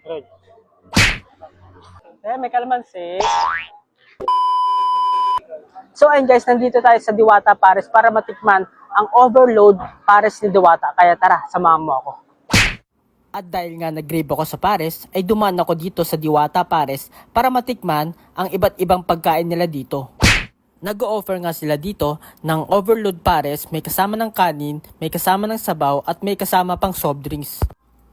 Good. May kalamansi. So ayun guys, nandito tayo sa Diwata Pares para matikman ang overload pares ni Diwata. Kaya tara, samahan mo ako. At dahil nga nag-grave ako sa Pares, ay dumaan ako dito sa Diwata Pares para matikman ang iba't ibang pagkain nila dito. Nag-o-offer nga sila dito ng overload pares, may kasama ng kanin, may kasama ng sabaw at may kasama pang soft drinks.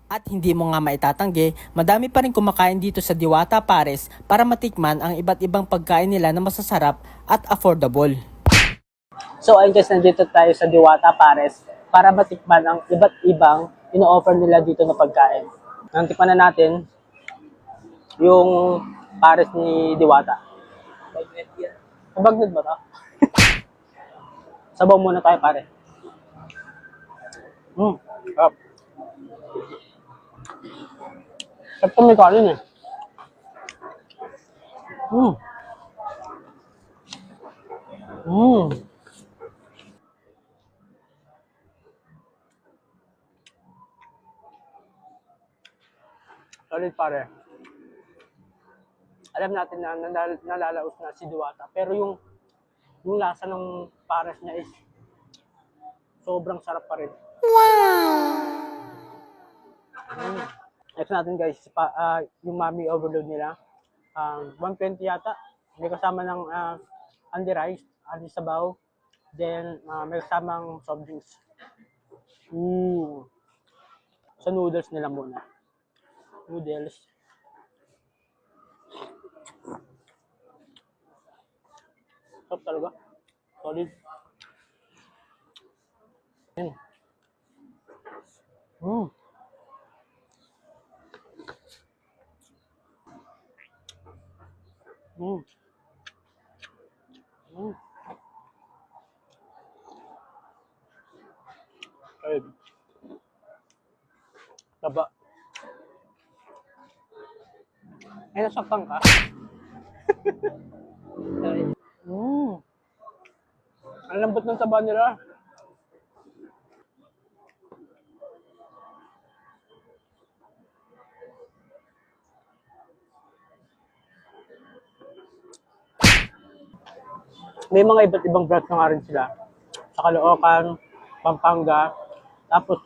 At hindi mo nga maitatanggi, madami pa rin kumakain dito sa Diwata Pares para matikman ang iba't ibang pagkain nila na masasarap at affordable. So ayun guys, nandito tayo sa Diwata Pares para matikman ang iba't ibang ino-offer nila dito na pagkain. Nantikman na natin yung pares ni Diwata. Bagnid ba ito? Sabaw muna tayo pare. Sarap. Sarap ito may kanin eh. Solid pare. Alam natin na nalalaos na si Diwata, pero yung lasa ng pares niya is sobrang sarap pa rin. Wow! Next natin guys, yung Mami Overload nila. 120 yata. May kasama ng Andy Rice, Andy Sabaw. Then may kasamang soft drinks. Sa noodles nila muna. Noodles. Sarap talaga. Solid. Ayun. Taba. Ay, nasaktan ka? Ang lambot ng taba nila. May mga iba't ibang branch na nga rin sila. Sa Caloocan, Pampanga. Tapos,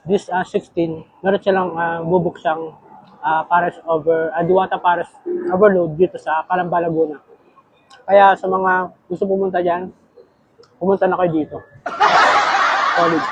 this 16, meron silang bubuksang Diwata Pares Overload dito sa Calamba, Laguna. Kaya sa mga gusto pumunta dyan, pumunta na kayo dito. Solid.